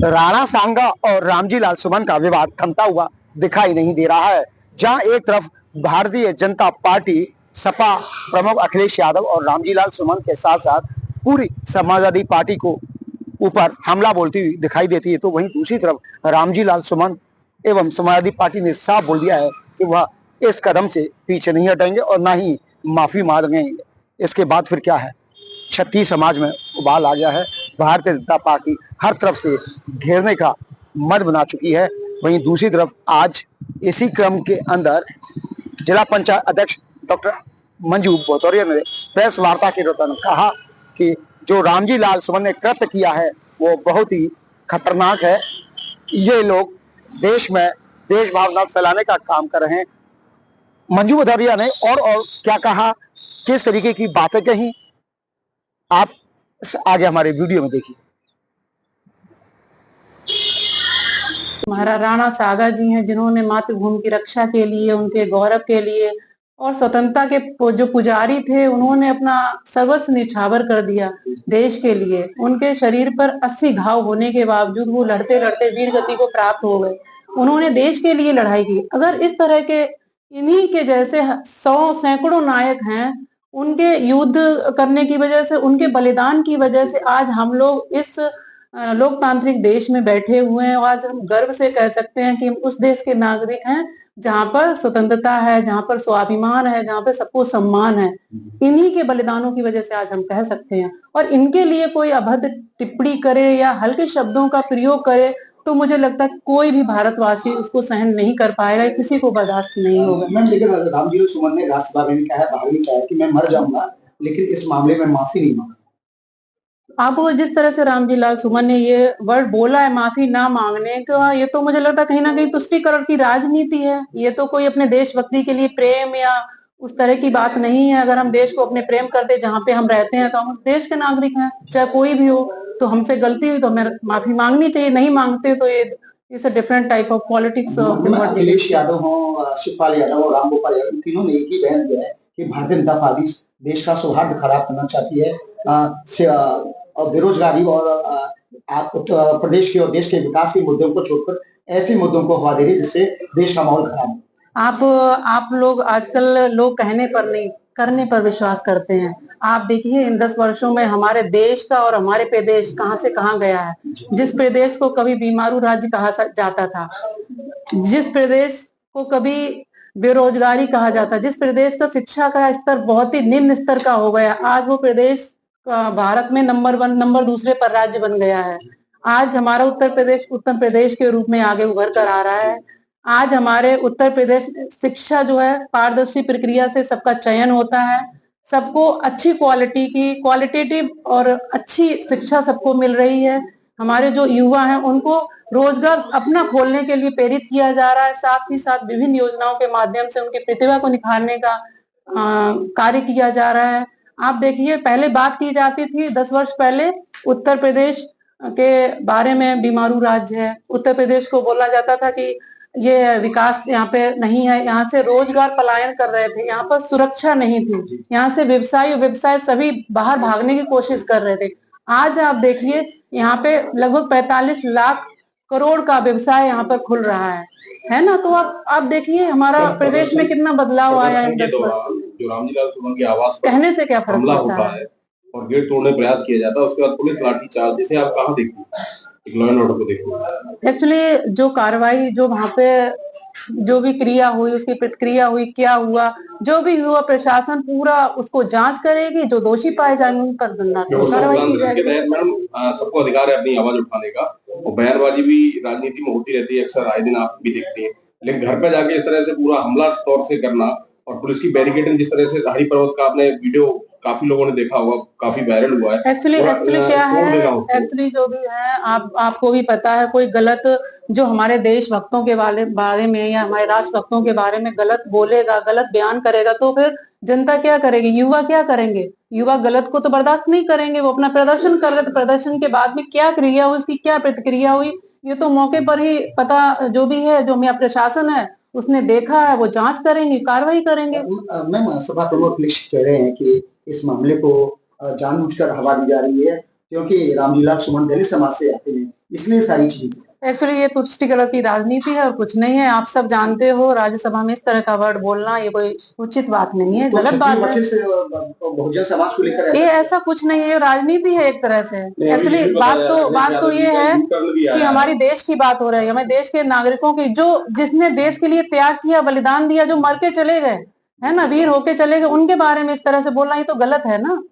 राणा सांगा और रामजी लाल सुमन का विवाद थमता हुआ दिखाई नहीं दे रहा है। जहां एक तरफ भारतीय जनता पार्टी सपा प्रमुख अखिलेश यादव और रामजी लाल सुमन के साथ साथ पूरी समाजवादी पार्टी को ऊपर हमला बोलती हुई दिखाई देती है, तो वहीं दूसरी तरफ रामजी लाल सुमन एवं समाजवादी पार्टी ने साफ बोल दिया है कि वह इस कदम से पीछे नहीं हटेंगे और ना ही माफी मांगेंगे। इसके बाद फिर क्या है, क्षत्रिय समाज में उबाल आ गया है। भारतीय जनता पार्टी हर तरफ से घेरने का मद बना चुकी है। वहीं दूसरी तरफ आज इसी क्रम के अंदर जिला पंचायत अध्यक्ष डॉक्टर मंजू भदौरिया ने प्रेस वार्ता के दौरान कहा कि जो रामजी लाल सुमन ने कृत्य किया है वो बहुत ही खतरनाक है। ये लोग देश में देश भावना फैलाने का काम कर रहे हैं। मंजू भदौरिया ने और क्या कहा, किस तरीके की बातें कही, आप आगे हमारे वीडियो में देखिए। महाराणा राणा सागा जी हैं, जिन्होंने मातृभूमि की रक्षा के लिए, उनके गौरव के लिए और स्वतंत्रता के जो पुजारी थे, उन्होंने अपना सर्वस्व निछावर कर दिया देश के लिए। उनके शरीर पर 80 घाव होने के बावजूद वो लड़ते लड़ते वीर गति को प्राप्त हो गए। उन्होंने देश के लिए लड़ाई की। अगर इस तरह के इन्हीं के जैसे 100 सैकड़ों नायक हैं, उनके युद्ध करने की वजह से, उनके बलिदान की वजह से आज हम लोग इस लोकतांत्रिक देश में बैठे हुए हैं। और आज हम गर्व से कह सकते हैं कि हम उस देश के नागरिक हैं जहां पर स्वतंत्रता है, जहां पर स्वाभिमान है, जहां पर सबको सम्मान है। इन्हीं के बलिदानों की वजह से आज हम कह सकते हैं। और इनके लिए कोई अभद्र टिप्पणी करे या हल्के शब्दों का प्रयोग करे तो मुझे लगता है कोई भी भारतवासी उसको सहन नहीं कर पाएगा, किसी को बर्दाश्त नहीं होगा। मैम, लेकिन रामजी सुमन ने राज्यसभा में कहा है, बाहर में कहा है कि मैं मर जाऊंगा, लेकिन इस मामले में माफी नहीं मांगा। आप जिस तरह से रामजी लाल सुमन ने ये वर्ड बोला है माफी ना मांगने का, ये तो मुझे लगता है कहीं ना कहीं तुष्टीकरण की राजनीति है। ये तो कोई अपने देशभक्ति के लिए प्रेम या उस तरह की बात नहीं है। अगर हम देश को अपने प्रेम करते जहाँ पे हम रहते हैं तो हम उस देश के नागरिक हैं, चाहे कोई भी हो। तो हमसे गलती हुई तो हमें माफी मांगनी चाहिए, नहीं मांगते तो ये it's a different type of politics. Akhilesh Yadav हो, शिवपाल यादव और राम गोपाल यादव, तीनों ने एक ही बयान दिया है कि भारतीय जनता पार्टी देश का सौहार्द खराब करना चाहती है और बेरोजगारी और उत्तर प्रदेश के और देश के विकास के मुद्दों को छोड़कर ऐसे मुद्दों को हवा दे रही है जिससे देश का माहौल खराब है। आप लोग आजकल लोग कहने पर नहीं करने पर विश्वास करते हैं। आप देखिए इन 10 वर्षों में हमारे देश का और हमारे प्रदेश कहां से कहां गया है। जिस प्रदेश को कभी बीमारू राज्य कहा जाता था, जिस प्रदेश को कभी बेरोजगारी कहा जाता, जिस प्रदेश का शिक्षा का स्तर बहुत ही निम्न स्तर का हो गया, आज वो प्रदेश भारत में नंबर 1 नंबर दूसरे पर राज्य बन गया है। आज हमारा उत्तर प्रदेश के रूप में आगे उभर कर आ रहा है। आज हमारे उत्तर प्रदेश में शिक्षा जो है पारदर्शी प्रक्रिया से सबका चयन होता है। सबको अच्छी क्वालिटी की क्वालिटेटिव और अच्छी शिक्षा सबको मिल रही है। हमारे जो युवा हैं उनको रोजगार अपना खोलने के लिए प्रेरित किया जा रहा है। साथ ही साथ विभिन्न योजनाओं के माध्यम से उनकी प्रतिभा को निखारने का कार्य किया जा रहा है। आप देखिए पहले बात की जाती थी 10 वर्ष पहले उत्तर प्रदेश के बारे में, बीमारू राज्य है। उत्तर प्रदेश को बोला जाता था कि ये विकास यहाँ पे नहीं है, यहाँ से रोजगार पलायन कर रहे थे, यहाँ पर सुरक्षा नहीं थी, यहाँ से व्यवसाय सभी बाहर भागने की कोशिश कर रहे थे। आज आप देखिए यहाँ पे लगभग 45 लाख करोड़ का व्यवसाय यहाँ पर खुल रहा है ना। तो आप देखिए हमारा प्रदेश में कितना बदलाव आया है। जो रामजी लाल सुमन की आवाज कहने से क्या फर्क पड़ता है और गेट तोड़ने प्रयास किया जाता है, उसके बाद पुलिस लाठीचार्ज, जिसे आप कहाँ देखते हैं? लॉ एंड ऑर्डर को देखो। एक्चुअली जो कार्रवाई, जो वहां पे जो भी क्रिया हुई, उसकी प्रतिक्रिया हुई, क्या हुआ, जो भी हुआ, प्रशासन पूरा उसको जांच करेगी। जो दोषी पाए जाएंगे उन पर कार्रवाई की जाएगी। मैडम, सबको अधिकार है अपनी आवाज उठाने का, और बयानबाजी भी राजनीति में होती रहती है, अक्सर आए दिन आप भी देखते हैं। लेकिन घर पे जाके इस तरह से पूरा हमला तौर से करना और पुलिस की बैरिकेडिंग, जिस तरह से राही पर्वत का आपने वीडियो काफी लोगों ने देखा होगा, काफी वायरल हुआ है। एक्चुअली क्या है, एक्चुअली जो भी है आपको भी पता है, कोई गलत जो हमारे देशभक्तों के बारे में या हमारे राष्ट्रभक्तों के बारे में गलत बोलेगा, गलत बयान करेगा, तो फिर जनता क्या करेगी, युवा क्या करेंगे? युवा गलत को तो बर्दाश्त नहीं करेंगे। वो अपना प्रदर्शन कर रहे थे, प्रदर्शन के बाद में क्या क्रिया हुई, उसकी क्या प्रतिक्रिया हुई, ये तो मौके पर ही पता। जो भी है, जो मेरा प्रशासन है उसने देखा है, वो जांच करेंगे, कार्रवाई करेंगे। मैम, सभा प्रमुख कह रहे हैं कि इस मामले को जानबूझकर हवा दी जा रही है क्योंकि रामजीलाल सुमन दलित समाज से आते हैं, इसलिए सारी चीजें। एक्चुअली ये तुष्टिकरण की राजनीति है और कुछ नहीं है। आप सब जानते हो राज्यसभा में इस तरह का वर्ड बोलना ये कोई उचित बात नहीं है, तो गलत बात है। से बहुजन समाज को लेकर ये ऐसा कुछ नहीं है, ये राजनीति है एक तरह से। एक्चुअली बात तो ये है कि हमारी देश की बात हो रही है, हमें देश के नागरिकों की, जो जिसने देश के लिए त्याग किया, बलिदान दिया, जो मर के चले गए है ना, वीर होके चले गए, उनके बारे में इस तरह से बोलना ये तो गलत है ना।